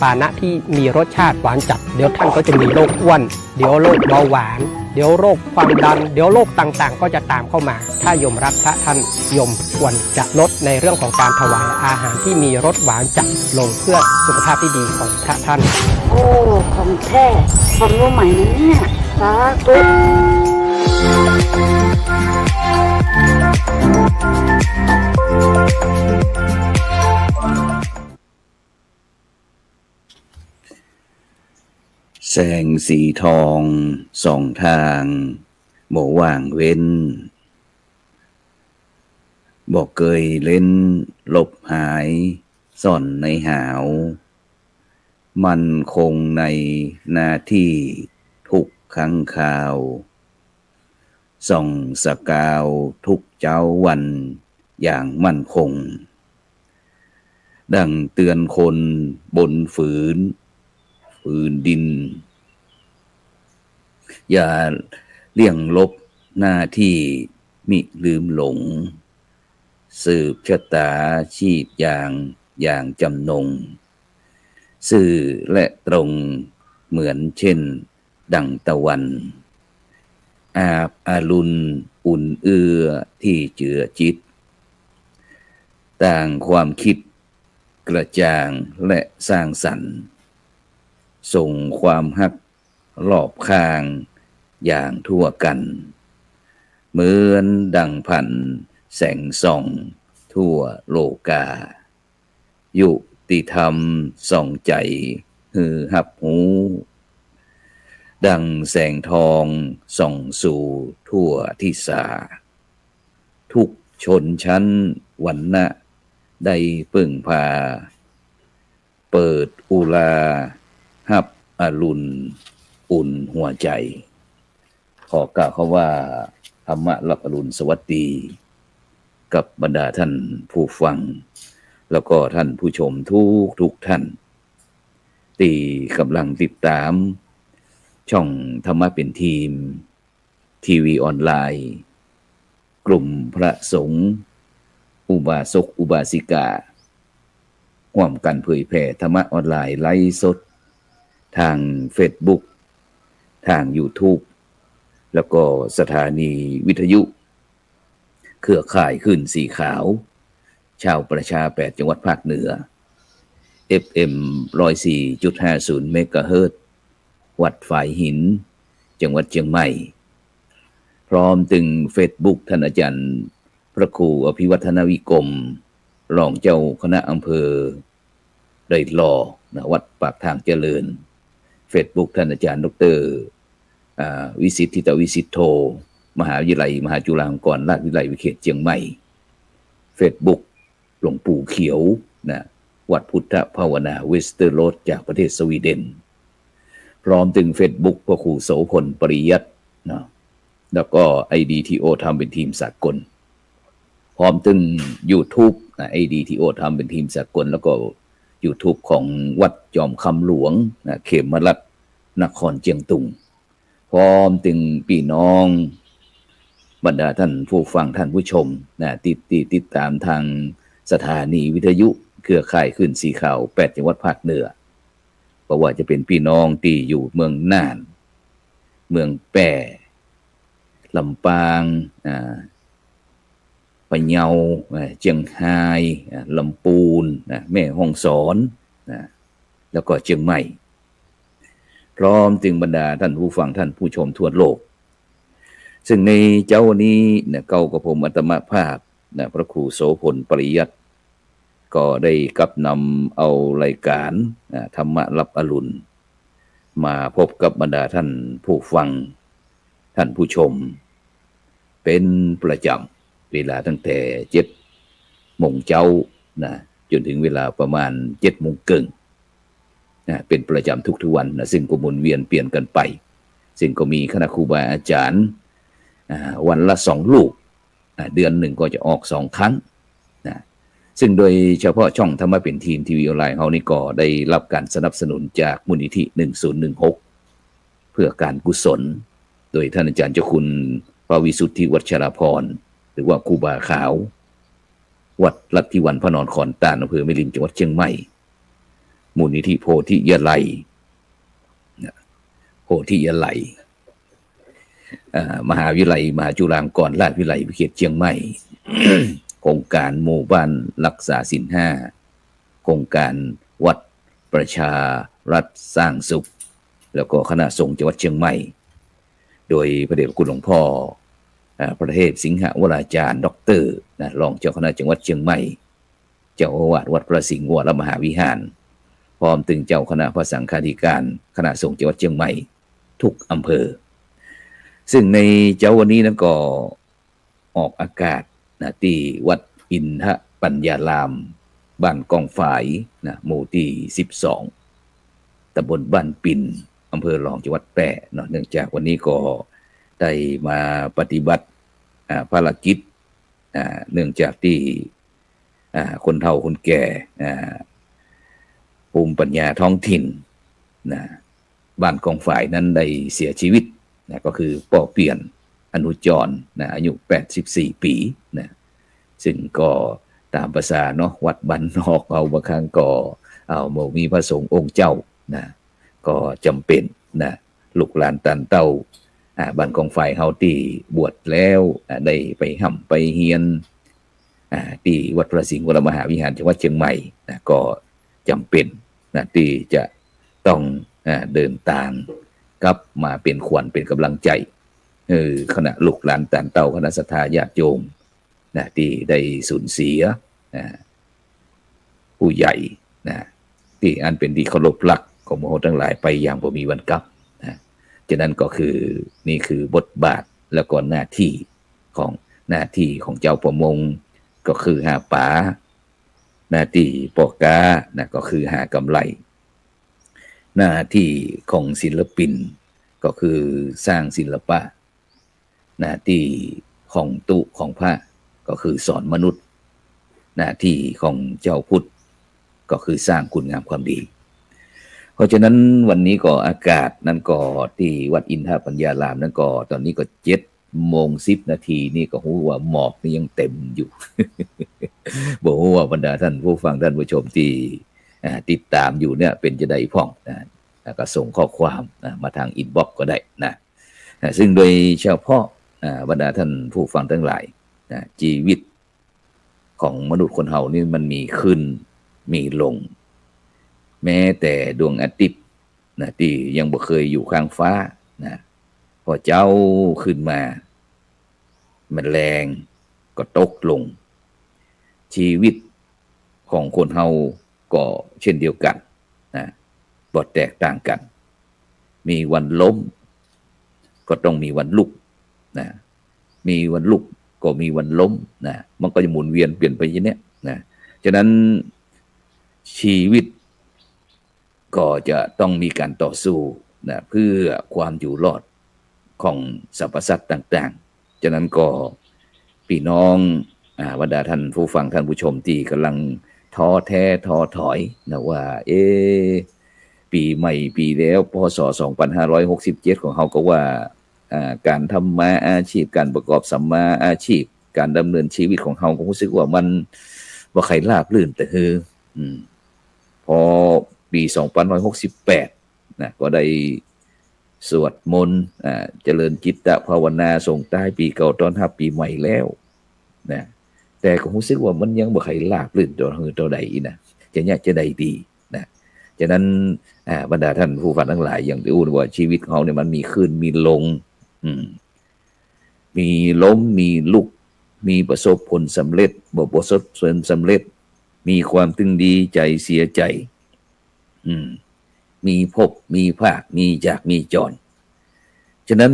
ปานะที่มีรสชาติหวานจัดเดี๋ยวท่านก็จะมีโรคอ้วนเดี๋ยวโรคเบาหวานเดี๋ยวโรคความดันเดี๋ยวโรคต่างๆก็จะตามเข้ามาถ้าโยมรักพระท่านโยมควรจะลดในเรื่องของการถวายอาหารที่มีรสหวานจัดลงเพื่อสุขภาพที่ดีของพระท่านโอ้ของแท้ความรู้ใหม่นะเนี่ยสาธุแสงสีทองส่องทางโมว่างเว้นบอกเกยเล่นหลบหายซ่อนในหาวมันคงในหน้าที่ทุกครั้งคราวส่องสกาวทุกเจ้าวันอย่างมั่นคงดังเตือนคนบนฝืนดินอย่าเลี่ยงลบหน้าที่มิลืมหลงสืบชะตาชีพอย่างจำนงซื่อและตรงเหมือนเช่นดังตะวันอาบอรุณอุ่นเอื้อที่เจือจิตต่างความคิดกระจ่างและสร้างสรรค์ส่งความฮักรอบข้างอย่างทั่วกันเหมือนดังพันแสงส่องทั่วโลกายุติธรรมส่องใจฮือหับหูดังแสงทองส่องสู่ทั่วทิศาทุกชนชั้นวรรณะได้พึ่งพาเปิดอุราหับอรุณอุ่นหัวใจขอกล่าวเขาว่าธรรมะรับอรุณสวัสดีกับบรรดาท่านผู้ฟังแล้วก็ท่านผู้ชมทุกท่านที่กำลังติดตามช่องธรรมะเป็นทีมทีวีออนไลน์กลุ่มพระสงฆ์อุบาสกอุบาสิการ่วมกันเผยแผ่ธรรมะออนไลน์ไลฟ์สดทาง Facebook ทาง YouTube แล้วก็สถานีวิทยุเครือข่ายขึ้นสีขาวชาวประชา8จังหวัดภาคเหนือ FM 104.50 เมกะเฮิรตซ์วัดฝายหินจังหวัดเชียงใหม่พร้อมถึง Facebook ท่านอาจารย์พระครูอภิวัฒนวิกรมรองเจ้าคณะอำเภอได้หล่อวัดปากทางเจริญ Facebook ท่านอาจารย์ดร.วิสิทธิตวิสิทธโธมหาวิทยาลัยมหาจุฬาลงกรณราชวิทยาลัยวิเขตเชียงใหม่ Facebook หลวงปู่เขียวนะวัดพุทธภาวนาเวสเตอร์โรดจากประเทศสวีเดนพร้อมถึง Facebook พระครูโสพลปริยัตินะแล้วก็ IDTO ทำเป็นทีมสากลพร้อมถึง YouTube นะ IDTO ทำเป็นทีมสากลแล้วก็ YouTube ของวัดจอมคำหลวงนะเขมรัตน์นครเชียงตุงพร้อมถึงพี่น้องบรรดาท่านผู้ฟังท่านผู้ชมนะติดตามทางสถานีวิทยุเครือข่ายขึ้นสีขาว8จังหวัดภาคเหนือเพราะว่าจะเป็นพี่น้องที่อยู่เมืองน่านเมืองแปร่ลำปางพะเยาเชียงรายลำพูนแม่ฮ่องสอนแล้วก็เชียงใหม่พร้อมถึงบรรดาท่านผู้ฟังท่านผู้ชมทั่วโลกซึ่งในเจ้าวันนี้เก่ากับผมอัตมาภาพพระครูโสพลปริยัติก็ได้กับนำเอารายการธรรมะรับอรุณมาพบกับบรรดาท่านผู้ฟังท่านผู้ชมเป็นประจำเวลาตั้งแต่7 โมงเช้าจนถึงเวลาประมาณ7 โมงครึ่งเป็นประจำทุกวันซึ่งก็หมุนเวียนเปลี่ยนกันไปซึ่งก็มีคณะครูบาอาจารย์วันละ2 ลูกเดือนหนึ่งก็จะออก2 ครั้งซึ่งโดยเฉพาะช่องธรรมะเป็นทีมทีวีออนไลน์เฮานี่ก็ได้รับการสนับสนุนจากมูลนิธิ1016เพื่อการกุศลโดยท่านอาจารย์เจ้าคุณพระวิสุทธิวัชรพรหรือว่าครูบาขาววัดลัทธิวันพระนอนขอนตาลอำเภอแม่ริมจังหวัดเชียงใหม่ มูลนิธิโพธิยะไลโพธิยะไลมหาวิทยาลัยมหาจุฬาลงกรณราชวิทยาลัยวิเขตเชียงใหม่ โครงการหมู่บ้านรักษาศีลห้าโครงการวัดประชารัฐสร้างสุขแล้วก็คณะสงฆ์จังหวัดเชียงใหม่โดยพระเดชพระคุณหลวงพ่อพระเทพสิงหวราจารย์ด็อกเตอร์รองเจ้าคณะจังหวัดเชียงใหม่เจ้าอาวาสวัดพระสิงห์วรมหาวิหารพร้อมถึงเจ้าคณะพระสังฆาธิการคณะสงฆ์จังหวัดเชียงใหม่ทุกอำเภอซึ่งในเจ้าวันนี้นั้นก็ออกอากาศที่วัดอินทปัญญารามบ้านกองฝายหมู่ที่12ตำบลบ้านปิ่นอำเภอรองจังหวัดแพร่เนื่องจากวันนี้ก็ได้มาปฏิบัติภารกิจเนื่องจากที่คนเฒ่าคนแก่ภูมิปัญญาท้องถิ่นบ้านกองฝายนั้นได้เสียชีวิตก็คือป่อเปลี่ยนอนุจรอายุ84ปีซึ่งก็ตามภาษาเนาะวัดบ้านนอกเอาบางครั้งก็มีพระสงฆ์องค์เจ้าก็จำเป็นลูกหลานตันเต้าบ้านกองไฟเฮาที่บวชแล้วได้ไปห่ำไปเฮียนที่วัดพระสิงห์วรมหาวิหารจังหวัดเชียงใหม่ก็จำเป็นที่จะต้องเดินทางกลับมาเป็นขวัญเป็นกำลังใจคณะลูกหลานตันเต้าคณะศรัทธาญาติโยมที่ได้สูญเสียผู้ใหญ่ที่อันเป็นที่เคารพรักของมโหทั้งหลายไปอย่างบ่มีวันกลับฉะนั้นก็คือนี่คือบทบาทแล้วก็หน้าที่ของเจ้าประมงก็คือหาปลาหน้าที่ปอกาก็คือหากำไรหน้าที่ของศิลปินก็คือสร้างศิลปะหน้าที่ของตุของพระก็คือสอนมนุษย์หน้าที่ของเจ้าพุทธก็คือสร้างคุณงามความดีเพราะฉะนั้นวันนี้ก็อากาศนั้นก็ที่วัดอินทปัญญารามนั้นก็ตอนนี้ก็7:10 นาทีนี่ก็หูว่าหมอกนี่ยังเต็มอยู่ บอกว่าบรรดาท่านผู้ฟังท่านผู้ชมที่ติดตามอยู่เนี่ยเป็นจะได้พ่องก็ส่งข้อความมาทางอินบ็อกซ์ก็ได้ซึ่งโดยเฉพาะบรรดาท่านผู้ฟังทั้งหลายชีวิตของมนุษย์คนเฮานี่มันมีขึ้นมีลงแม้แต่ดวงอาทิตย์ที่ยังบ่เคยอยู่ข้างฟ้าพอเจ้าขึ้นมามันแรงก็ตกลงชีวิตของคนเฮาก็เช่นเดียวกันบ่แตกต่างกันมีวันล้มก็ต้องมีวันลุกมีวันลุกก็มีวันล้มมันก็จะหมุนเวียนเปลี่ยนไปอย่างนี้ฉะนั้นชีวิตก็จะต้องมีการต่อสู้เพื่อความอยู่รอดของสรรพสัตว์ต่างๆฉะนั้นก็พี่น้องบรรดาท่านผู้ฟังท่านผู้ชมที่กำลังท้อแท้ท้อถอยว่าปีใหม่ปีแล้วพ.ศ. 2567ของเขาก็ว่าการทำมาอาชีพการประกอบสัมมาอาชีพการดำเนินชีวิตของเขาก็รู้สึกว่ามันบ่ค่อยราบรื่นแต่พอปี2568ก็ได้สวดมนต์เจริญจิตตภาวนาส่งท้ายปีเก่าต้อนรับปีใหม่แล้วแต่ก็รู้สึกว่ามันยังบ่ค่อยราบรื่นตัวใดจะยากจะใดดีฉะนั้นบรรดาท่านผู้ฟังทั้งหลายอย่างที่รู้ว่าชีวิตของเขาเนี่ยมันมีขึ้นมีลงมีล้มมีลุกมีประสบผลสำเร็จบ่ประสบผลสำเร็จมีความตึงดีใจเสียใจมีพบมีภาคมีจากมีจรฉะนั้น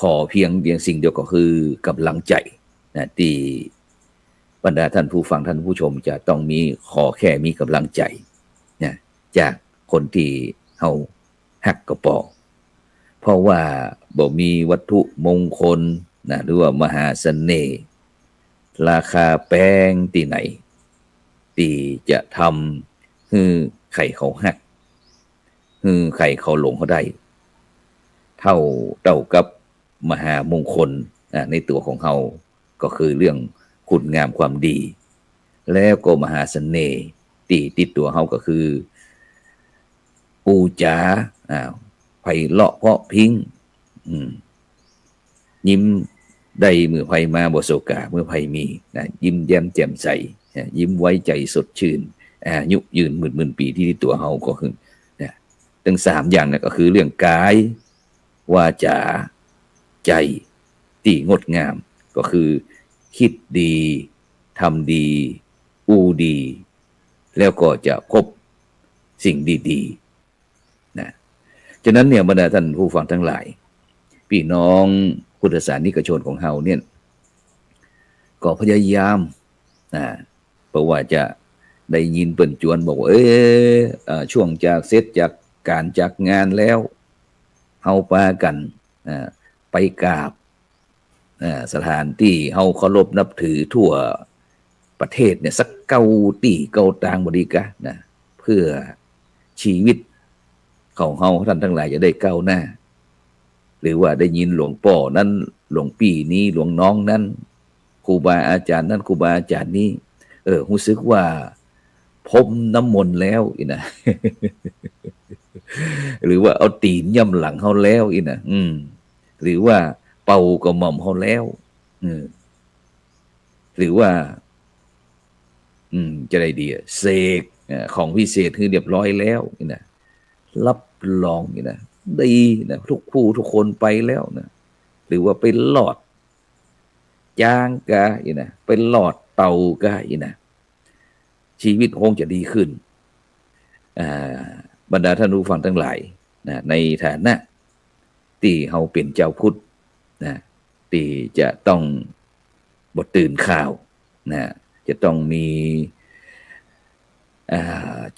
ขอเพียงสิ่งเดียวก็คือกำลังใจที่บรรดาท่านผู้ฟังท่านผู้ชมจะต้องมีขอแค่มีกำลังใจจากคนที่เฮาฮักกระปอเพราะว่าบ่มีวัตถุมงคลหรือว่ามหาเสน่ห์ราคาแพงที่ไหนที่จะทำให้ใครเขาฮักให้ใครเขาหลงเขาได้เท่ากับมหามงคลในตัวของเฮาก็คือเรื่องคุณงามความดีแล้วก็มหาเสน่ห์ที่ติดตัวเฮาก็คือ ปูจ๋าไผ่เลาะเพาะพิงยิ้มได้เมื่อไผ่มาบ่โศกาเมื่อไผ่มีนะยิ้มแย้มแจ่มใสยิ้มไว้ใจสดชื่นอายุยืนหมื่นปีที่ตัวเฮาก็คือนะทั้ง3อย่างนะก็คือเรื่องกายวาจาใจที่งดงามก็คือคิดดีทำดีอูดีแล้วก็จะพบสิ่งดีๆนะฉะนั้นเนี่ยบรรดาท่านผู้ฟังทั้งหลายพี่น้องพุทธศาสนิกชนของเฮาเนี่ยก็พยายามเพราะว่าจะได้ยินเปิ้นจวนบอกว่าช่วงจากเสร็จจากการจากงานแล้วเฮาพากันไปกราบสถานที่เฮาเคารพนับถือทั่วประเทศเนี่ยสักเก้าที่เก้าตางบริกะนะเพื่อชีวิตของเฮาท่านทั้งหลายจะได้ก้าวหน้าหรือว่าได้ยินหลวงพ่อนั้นหลวงพี่นี้หลวงน้องนั้นครูบาอาจารย์นั้นครูบาอาจารย์นี้รู้สึกว่าพรมน้ำมนต์แล้วอีนะ หรือว่าเอาตีนย่ำหลังเฮาแล้วอีนะหรือว่าเป่ากระหม่อมเฮาแล้วหรือว่าจะได้ดีเสกของพิเศษคือเรียบร้อยแล้วอีนะรับรองอีนะดีนะทุกผู้ทุกคนไปแล้วนะหรือว่าไปหลอดจางกะอีนะไปหลอดเตากะอีนะชีวิตคงจะดีขึ้นบรรดาท่านผู้ฟังทั้งหลายนะในฐานะที่เฮาเป็นเจ้าพุทธนะที่จะต้องบ่ตื่นข่าวนะจะต้องมี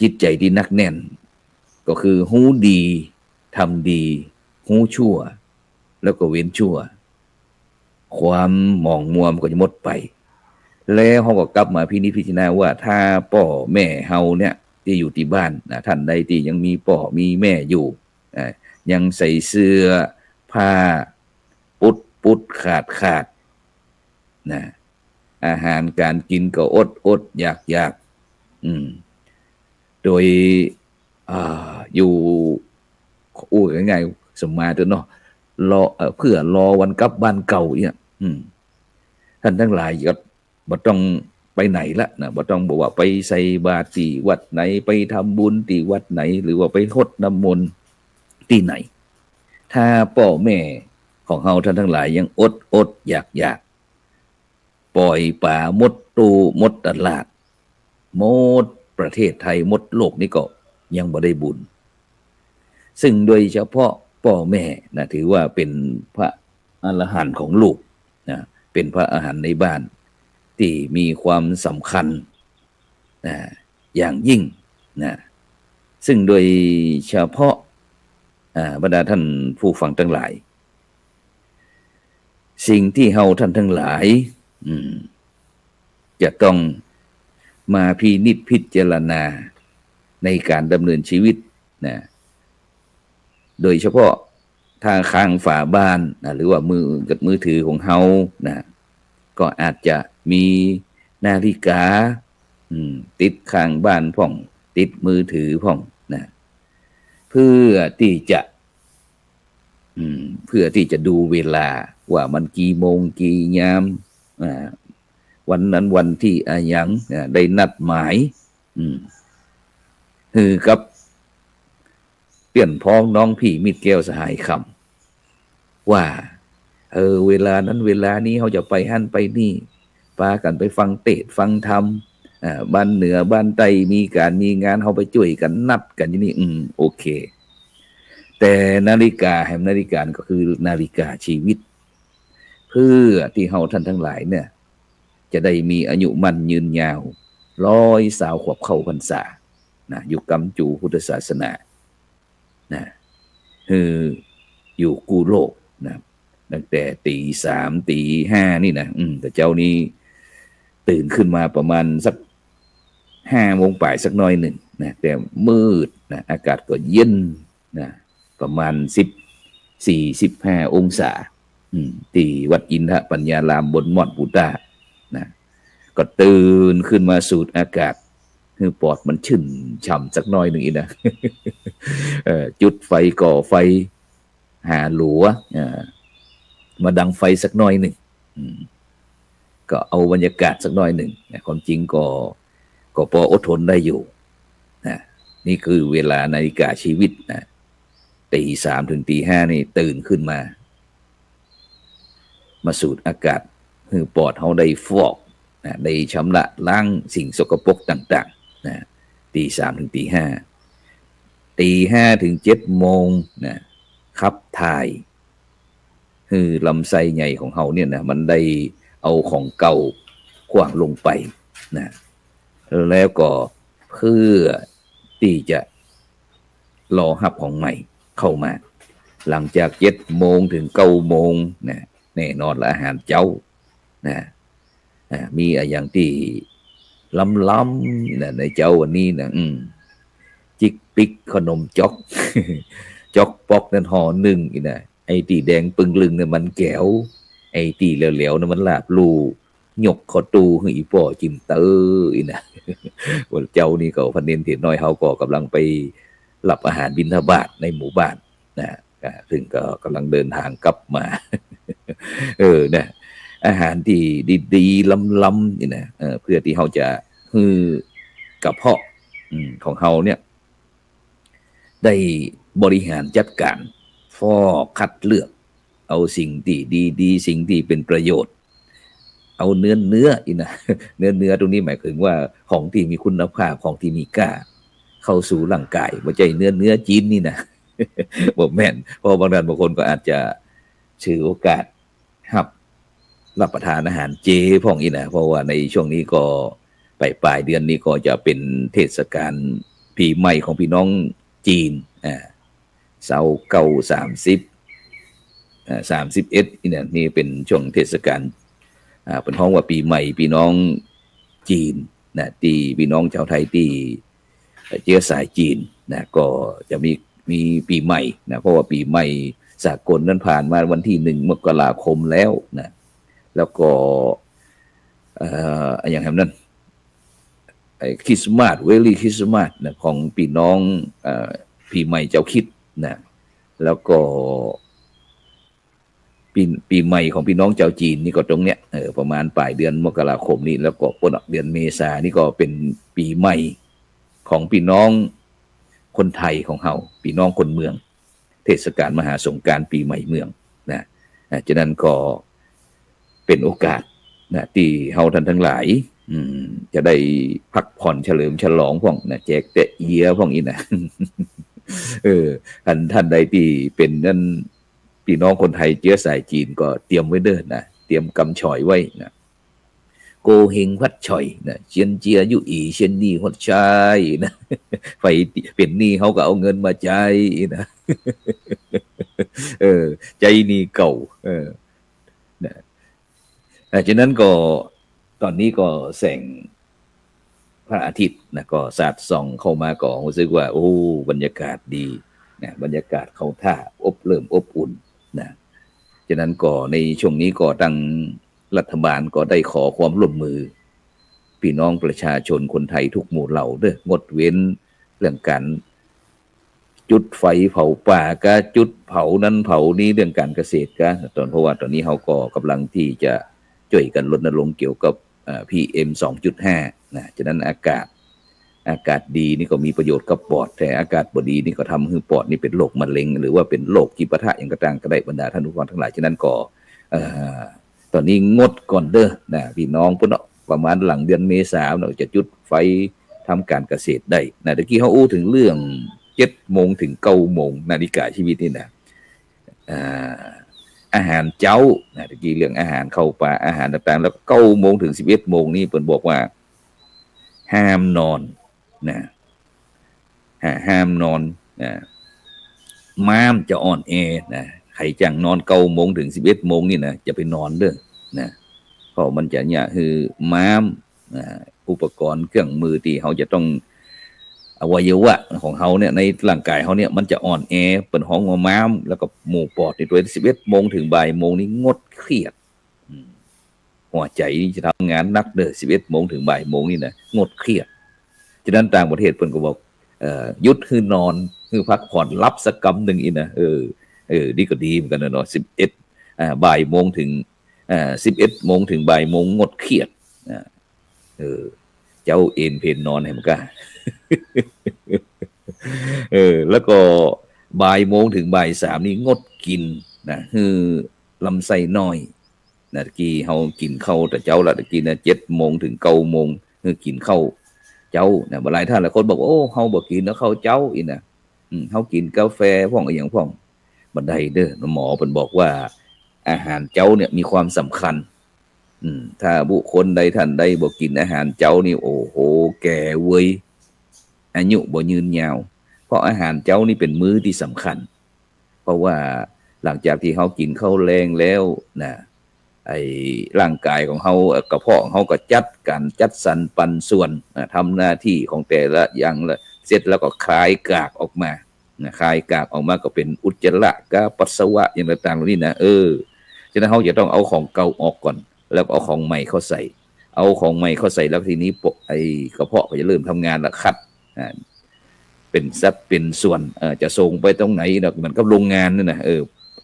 จิตใจที่นักแน่นก็คือหูดีทำดีหูชั่วแล้วก็เว้นชั่วความหม่องมัวมันก็จะหมดไปแล้วเขาก็กลับมาพินิจพิจารณาว่าถ้าพ่อแม่เฮาเนี่ยที่อยู่ที่บ้านนะท่านใดที่ยังมีพ่อมีแม่อยู่ยังใส่เสื้อผ้าปุดขาดนะอาหารการกินก็อดอยากโดยอยู่ง่ายๆสมมาตัวเนาะรอเพื่อรอวันกลับบ้านเก่าเนี่ยท่านทั้งหลายก็บ่ต้องไปไหนละนะบ่ต้องบอกว่าไปใส่บาตรที่วัดไหนไปทำบุญที่วัดไหนหรือว่าไปรดน้ำมนต์ที่ไหนถ้าพ่อแม่ของเฮาท่านทั้งหลายยังอดอยากปล่อยป่าหมดตูหมดตลาดหมดประเทศไทยหมดโลกนี่ก็ยังบ่ได้บุญซึ่งโดยเฉพาะพ่อแม่นะถือว่าเป็นพระอรหันต์ของลูกนะเป็นพระอรหันต์ในบ้านที่มีความสำคัญนะอย่างยิ่งนะซึ่งโดยเฉพาะบรรดาท่านผู้ฟังทั้งหลายสิ่งที่เฮาท่านทั้งหลายจะต้องมาพินิจพิจารณาในการดำเนินชีวิตนะโดยเฉพาะทางข้างฝาบ้านนะหรือว่ามือถือของเฮานะก็อาจจะมีนาฬิกาติดข้างบ้านพ่องติดมือถือพ่องนะเพื่อที่จะดูเวลาว่ามันกี่โมงกี่ยามวันนั้นวันที่ยังได้นัดหมายคือกับเปลี่ยนพ้องน้องพี่มิตรแก้วสหายคำว่าเวลานั้นเวลานี้เขาจะไปหั่นไปนี่พากันไปฟังเทศน์ฟังธรรมบ้านเหนือบ้านใต้มีงานเขาไปช่วยกันนัดกันที่นี่โอเคแต่นาฬิกาแห่งนาฬิกาก็คือนาฬิกาชีวิตเพื่อที่เฮาท่านทั้งหลายเนี่ยจะได้มีอายุมั่นยืนยาว100 ขวบเข้าพรรษานะอยู่กำจูพุทธศาสนานะอยู่กู้โลกนะตั้งแต่ตี 3 ตี 5นี่นะแต่เจ้านี้ตื่นขึ้นมาประมาณสัก5 โมงป่ายสักน้อยหนึ่งนะแต่มืดนะอากาศก็เย็นนะประมาณ14-15 องศาที่วัดอินทปัญญารามบนม่อนปูตานะก็ตื่นขึ้นมาสูดอากาศ คือปอดมันชื่นฉ่ำสักหน่อยหนึ่งอีกนะ จุดไฟก่อไฟหาหลัวมาดังไฟสักหน่อยหนึ่งก็เอาบรรยากาศสักหน่อยหนึ่งความจริงก็พออดทนได้อยู่นะนี่คือเวลานาฬิกาชีวิตนะตีสามถึงตีห้านี่ตื่นขึ้นมาสูดอากาศคือปอดเขาได้ฟอกนะได้ชำระล้างสิ่งสกปรกต่างๆนะตีสามถึงตีห้าตีห้าถึง7 โมงนะขับถ่ายคือลำไส้ใหญ่ของเขาเนี่ยนะมันได้เอาของเก่าขว้างลงไปนะแล้วก็เพื่อที่จะรอรับของใหม่เข้ามาหลังจาก7 โมงถึง9 โมงนะแน่นอนละอาหารเจ้านะมีอย่างที่ล้ำๆนะในเจ้าวันนี้นะจิกปิกขนมจ๊อกจ๊อกปอกนั่นห่อหนึ่งอีนะไอ้ตีแดงปึงลึงเนี่ยมันแก้วไอ้ตีเหลวๆเนี่ยมันลาบลูหยกขอตูให้อีป่อจิมเตอร์อีนะวันเจ้านี่ก็พันเนียนเถียนน้อยเฮาก็กำลังไปรับอาหารบิณฑบาตในหมู่บ้านนะซึ่งก็กำลังเดินทางกลับมานะอาหารที่ดีๆล้ำๆนี่นะเพื่อที่เขาจะคือกระเพาะของเขาเนี่ยได้บริหารจัดการฟอกคัดเลือกเอาสิ่งที่ดีๆสิ่งที่เป็นประโยชน์เอาเนื้ออีนะเนื้อตรงนี้หมายถึงว่าของที่มีคุณภาพของที่มีค่าเข้าสู่ร่างกายไม่ใช่เนื้อจีนนี่นะบ่แม่นเพราะบางท่านบางคนก็อาจจะถือโอกาสรับประทานอาหารเจพ่องอีนะเพราะว่าในช่วงนี้ก็ปลายเดือนนี้ก็จะเป็นเทศกาลปีใหม่ของพี่น้องจีนเสาเก่า31นี่นะนี่เป็นช่วงเทศกาลเป็นห้องว่าปีใหม่พี่น้องจีนนะที่พี่น้องชาวไทยที่เชื้อสายจีนนะก็จะมีปีใหม่นะเพราะว่าปีใหม่สากลนั้นผ่านมาวันที่1 มกราคมแล้วนะแล้วก็อย่างนั้นคริสต์มาสเวลีคริสต์มาสนะของพี่น้องปีใหม่เจ้าคิดนะแล้วก็ปีใหม่ของพี่น้องเจ้าจีนนี่ก็ตรงเนี้ยประมาณปลายเดือนมกราคมนี้แล้วก็ต้นเดือนเมษานี่ก็เป็นปีใหม่ของพี่น้องคนไทยของเฮาพี่น้องคนเมืองเทศกาลมหาสงกรานต์ปีใหม่เมืองนะฉะนั้นก็เป็นโอกาสนะที่เฮาท่านทั้งหลายจะได้พักผ่อนเฉลิมฉลองพ่องนะแจกแต่เอียพ่องอีนะท่านใดที่เป็นนั่นพี่น้องคนไทยเชื้อสายจีนก็เตรียมไว้เด้อนะเตรียมกำฉ่อยไว้นะโกเฮงพัดฉ่อยนะเชียนเจียยุอีเชียนนี่ฮดชายนะไปเป็นหนี้เขาก็เอาเงินมาจ่ายนะใจนี่เก่านะฉะนั้นก็ตอนนี้ก็แสงพระอาทิตย์นะก็สาดส่องเข้ามาก็รู้สึกว่าโอ้บรรยากาศดีนะบรรยากาศเข้าท่าเริ่มอบอุ่นนะฉะนั้นก็ในช่วงนี้ก็ทางรัฐบาลก็ได้ขอความร่วมมือพี่น้องประชาชนคนไทยทุกหมู่เหล่าเด้องดเว้นเรื่องการจุดไฟเผาป่าก็จุดเผานั้นเผานี้เรื่องการเกษตรก็เพราะว่าตอนนี้เขาก็กำลังที่จะช่วยกันรณรงค์เกี่ยวกับPM 2.5นะฉะนั้นอากาศดีนี่ก็มีประโยชน์กับปอดแต่อากาศบ่ดีนี่ก็ทำให้ปอดนี่เป็นโรคมะเร็งหรือว่าเป็นโรคที่ปะทะอย่างกระต่างก็ได้บรรดาท่านผู้ฟังทั้งหลายฉะนั้นก็ตอนนี้งดก่อนเด้อนะพี่น้องพุ่นประมาณหลังเดือนเมษายนเราจะจุดไฟทำการเกษตรได้นะตะกี้เขาอู้ถึงเรื่อง7 โมงถึง9 โมงนาฬิกาชีวิตนี่นะอาหารเจ้านะตะกี้เรื่องอาหารเข้าป่าอาหารต่างๆแล้ว9 โมงถึง11 โมงนี่เพิ่นบอกว่าห้ามนอนนะห้ามนอนนะม้ามจะอ่อนแอนะใครจังนอน9 โมงถึง11 โมงนี่นะจะไปนอนเด้อนะเพราะมันจะเนี่ยคือม้ามอุปกรณ์เครื่องมือที่เขาจะต้องอวัยวะของเขาเนี่ยในร่างกายเขาเนี่ยมันจะอ่อนแอเป็นห้องม้ามแล้วก็หมู่ปอดในตัว11 โมงถึงบ่ายโมงนี้งดเครียดหัวใจจะทำงานนักเด้อ11 โมงถึงบ่ายโมงนี่นะงดเครียด ฉะนั้นต่างประเทศเพิ่นก็บอกหยุดคือนอนคือพักผ่อนรับสักกำหนึ่งอีนะนี่ก็ดีเหมือนกันนะเนาะ11บ่ายโมงถึง11 โมงถึงบ่ายโมงงดเครียดเจ้าเอ็นเพนนอนให้มันก็แล้วก็บ่ายโมงถึงบ่ายสามนี่งดกินนะคือลำไส้น้อยนะตะกี้เฮากินข้าวแต่เจ้าละตะกี้นะ7 โมงถึง9 โมงคือกินข้าวเจ้านะหลายท่านหลายคนบอกโอ้เฮาบ่กินแล้วข้าวเจ้าอีนะเฮากินกาแฟพ่องอีหยังพ่องบันไดเด้อหมอเพิ่นบอกว่าอาหารเจ้าเนี่ยมีความสำคัญถ้าบุคคลใดท่านใดบ่กินอาหารเจ้านี่โอ้โหแก่เว้ยอายุบ่ยืนยาวเพราะอาหารเจ้านี่เป็นมื้อที่สำคัญเพราะว่าหลังจากที่เฮากินข้าวแรงแล้วนะไอ้ร่างกายของเฮากระเพาะของเฮาก็จัดสรรปันส่วนทำหน้าที่ของแต่ละอย่างละเสร็จแล้วก็คายกากออกมาคายกากออกมาก็เป็นอุจจาระกาปัสสาวะอย่างต่างๆเหล่านี้นะฉะนั้นเฮาจะต้องเอาของเก่าออกก่อนแล้วเอาของใหม่เข้าใส่เอาของใหม่เข้าใส่แล้วทีนี้ไอ้กระเพาะก็จะเริ่มทำงานแล้วคัดเป็นสัดเป็นส่วนจะส่งไปตรงไหนนะเหมือนกับโรงงานนี่นะ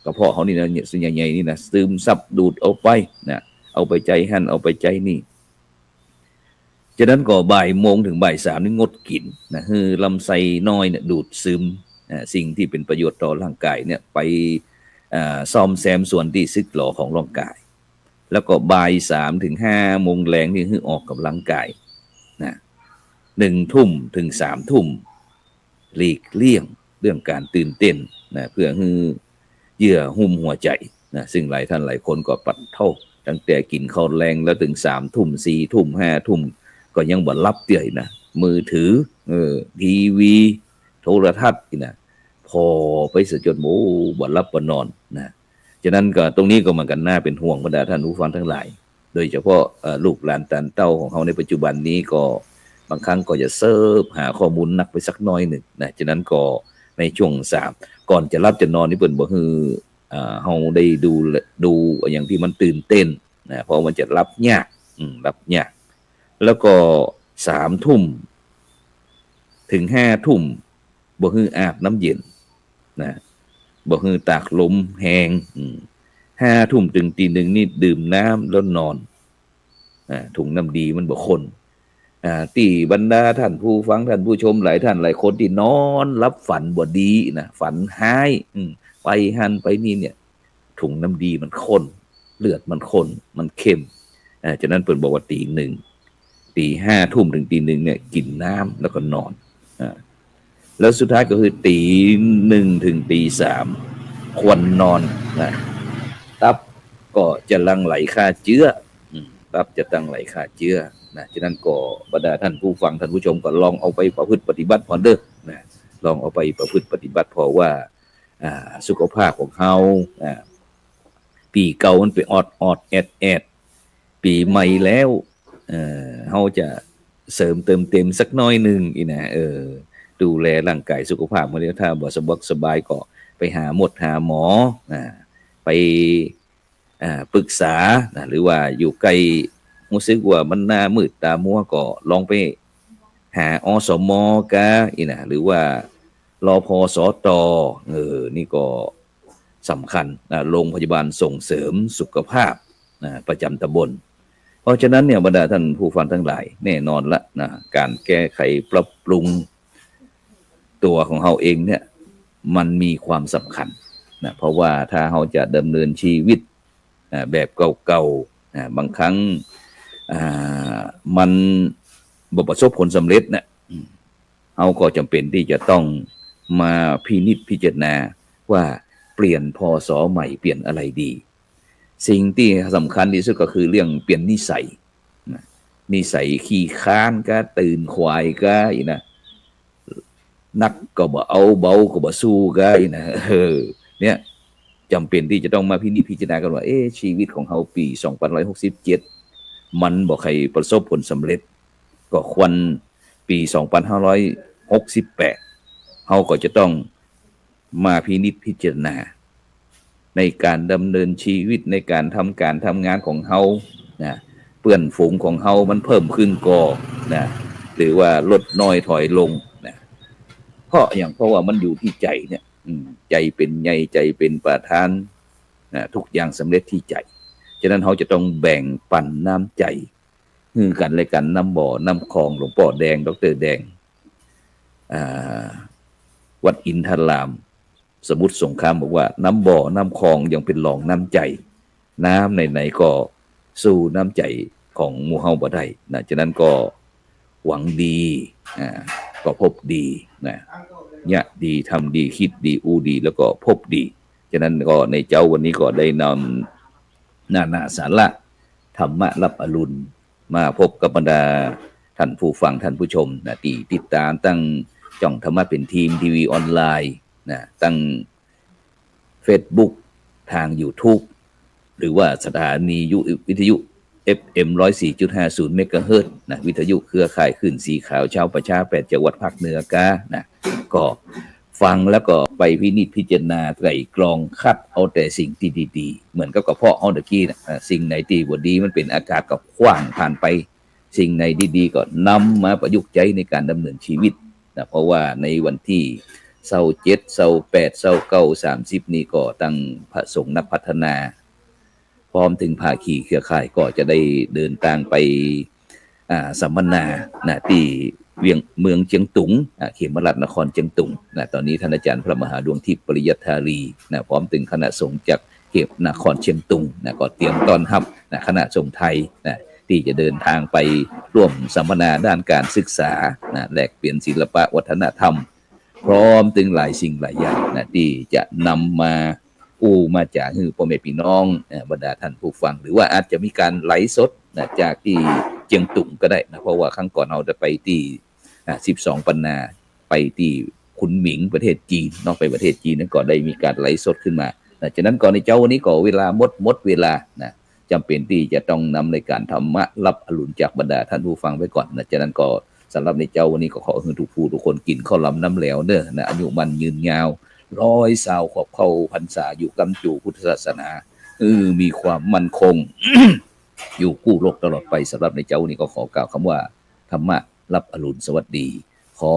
กระเพาะเขานี่นะส่วนใหญ่ๆนี่นะซึมซับดูดเอาไปนะเอาไปใจหั่นเอาไปใจนี่ฉะนั้นก็บ่ายโมงถึงบ่ายสามนี่งดกินนะคือลำไส้น้อยเนี่ยดูดซึมสิ่งที่เป็นประโยชน์ต่อร่างกายเนี่ยไปซ่อมแซมส่วนที่สึกหรอของร่างกายแล้วก็บ่าย3 ถึง 5 โมงแรงนี่คือออกกำลังกายนะ1 ทุ่มถึง 3 ทุ่มหลีกเลี่ยงเรื่องการตื่นเต้นนะเพื่อให้เยื่อหุ้มหัวใจนะซึ่งหลายท่านหลายคนก็ปัดเท่าตั้งแต่กินข้าวแรงแล้วถึง3 ทุ่ม 4 ทุ่ม 5 ทุ่มก็ยังบ่รับเตื่อยนะมือถือทีวีโทรทัศน์นะพอไปเสียจนโอ้บ่รับบ่นอนนะฉะนั้นก็ตรงนี้ก็เหมือนกันน่าเป็นห่วงบรรดาท่านผู้ฟังทั้งหลายโดยเฉพาะลูกหลานตานเต้าของเขาในปัจจุบันนี้ก็บางครั้งก็จะเสิร์ฟหาข้อมูลนักไปสักน้อยหนึ่งนะฉะนั้นก็ในช่วง3ก่อนจะรับจะนอนนี่เปิ้นบ่ฮือเฮาได้ดูอย่างที่มันตื่นเต้นนะเพราะมันจะรับยากรับยากแล้วก็3 ทุ่มถึง 5 ทุ่มบ่ฮืออาบน้ำเย็นนะบ่ฮือตากลมแห้ง5 ทุ่มถึงตี 1นี่ดื่มน้ำแล้วนอนถุงน้ำดีมันบ่คนที่บรรดาท่านผู้ฟังท่านผู้ชมหลายท่านหลายคนที่นอนรับฝันบ่ดีนะฝันหายไปหันไปนี่เนี่ยถุงน้ำดีมันข้นเลือดมันข้นมันเข้มฉะนั้นเพิ่นบอกว่าตี 1ตี 5 ทุ่มถึงตี 1เนี่ยกินน้ำแล้วก็นอนแล้วสุดท้ายก็คือตี 1ถึงตี 3ควรนอนนะตับก็จะหลั่งไหลฆ่าเชื้อตับจะตั้งไหลฆ่าเชื้อนะฉะนั้นก็บรรดาท่านผู้ฟังท่านผู้ชมก็ลองเอาไปประพฤติปฏิบัติพอเด้อนะลองเอาไปประพฤติปฏิบัติพอว่าสุขภาพของเฮาปีเก่ามันไปออดแอดปีใหม่แล้วเฮาจะเสริมเติมเต็มสักน้อยนึงอีนะดูแลร่างกายสุขภาพมาแล้วถ้าบ่สบายก็ไปหาหมอไปปรึกษาหรือว่าอยู่ใกล้รู้สึกว่ามันหน้ามืดตามัวก็ลองไปหาอสมกะอีนะหรือว่ารพสตนี่ก็สำคัญโรงพยาบาลส่งเสริมสุขภาพประจำตำบลเพราะฉะนั้นเนี่ยบรรดาท่านผู้ฟังทั้งหลายแน่นอนละนะการแก้ไขปรับปรุงตัวของเราเองเนี่ยมันมีความสำคัญนะเพราะว่าถ้าเราจะดำเนินชีวิตแบบเก่าๆบางครั้งมันบ่ประสบผลสำเร็จนะเราก็จำเป็นที่จะต้องมาพินิจพิจารณาว่าเปลี่ยนพศใหม่เปลี่ยนอะไรดีสิ่งที่สำคัญที่สุดก็คือเรื่องเปลี่ยนนิสัยนิสัยขี้ค้านก็ตื่นควายก็อีนะนักก็บ่เอาเบาก็บ่สู้ก็อีนะเนี่ยจำเป็นที่จะต้องมาพินิจพิจารณากันว่าชีวิตของเฮาปี2567มันบ่ใครประสบผลสำเร็จก็ควรปี2568เฮาก็จะต้องมาพินิจพิจารณาในการดำเนินชีวิตในการทำงานของเฮานะเพื่อนฝูงของเฮามันเพิ่มขึ้นก็นะ หรือว่าลดน้อยถอยลงนะเพราะว่ามันอยู่ที่ใจเนี่ยใจเป็นใหญ่ใจเป็นประธานนะทุกอย่างสำเร็จที่ใจฉะนั้นเขาจะต้องแบ่งปันน้ำใจคือกันและกันน้ำบ่อน้ำคลองหลวงพ่อแดงดร.แดงวัดอินทรามสมุทรสงครามบอกว่าน้ำบ่อน้ำคลองยังเป็นรองน้ำใจน้ำไหนๆก็สู้น้ำใจของหมู่เฮาบ่ได้นะฉะนั้นก็หวังดีก็พบดีนะเนี่ยดีทำดีคิดดีอูดีแล้วก็พบดีฉะนั้นก็ในเจ้าวันนี้ก็ได้นำนาสาระธรรมะรับอรุณมาพบกับบรรดาท่านผู้ฟังท่านผู้ชมนะที่ติดตามตั้งจ่องธรรมะเป็นทีมทีวีออนไลน์นะตั้ง Facebook ทาง YouTube หรือว่าสถานีวิทยุ FM 104.50 เมกะเฮิรตซ์นะวิทยุเครือข่ายขึ้นสีขาวชาวประชา8จังหวัดภาคเหนือกานะก็ฟังแล้วก็ไปพินิจพิจารณาไตร่ตรองคัดเอาแต่สิ่งที่ดีๆเหมือนกับกระเพาะเอาตะกี้นะสิ่งไหนที่บ่ดีมันเป็นอากาศกับขว้างผ่านไปสิ่งไหนดีๆก็นำมาประยุกต์ใช้ในการดำเนินชีวิตนะเพราะว่าในวันที่27 28 29 30นี้ก็ตั้งพระสงฆ์นักพัฒนาพร้อมถึงภาคีเครือข่ายก็จะได้เดินทางไปสัมมนานะที่เมืองเชียงตุงเขมราชนครเชียงตุงนะตอนนี้ท่านอาจารย์พระมหาดวงทิพย์ปริยัติธารีนะพร้อมถึงคณะสงฆ์จากเขมนครเชียงตุงนะก็เตรียมต้อนรับนะคณะสงฆ์ไทยนะที่จะเดินทางไปร่วมสัมมนาด้านการศึกษานะแลกเปลี่ยนศิลปะวัฒนธรรมพร้อมถึงหลายสิ่งหลายอย่างนะที่จะนำมามาจากพ่อแม่พี่น้องบรรดาท่านผู้ฟังหรือว่าอาจจะมีการไลฟ์สดนะจากที่เชียงตุงก็ได้นะเพราะว่าครั้งก่อนเราจะไปที่12 ปันนาไปที่คุนหมิงประเทศจีนนอกไปประเทศจีนนั้นก็ได้มีการไลฟ์สดขึ้นมานะฉะนั้นก่อนในเจ้าวันนี้ก็เวลาหมดเวลานะจำเป็นที่จะต้องนำในการธรรมะรับอรุณจากบรรดาท่านผู้ฟังไว้ก่อนนะฉะนั้นก็สำหรับในเจ้าวันนี้ก็ขอให้ทุกผู้ทุกคนกินข้าวลำน้ำเหลวเด้อนะอายุมันยืนยาว100 สาวขอบเข้าพรรษาอยู่กำจูพุทธศาสนามีความมั่นคง อยู่กู้โลกตลอดไปสำหรับในเจ้าวันนี้ก็ขอกล่าวคำว่าธรรมะรับอรุณสวัสดีขอ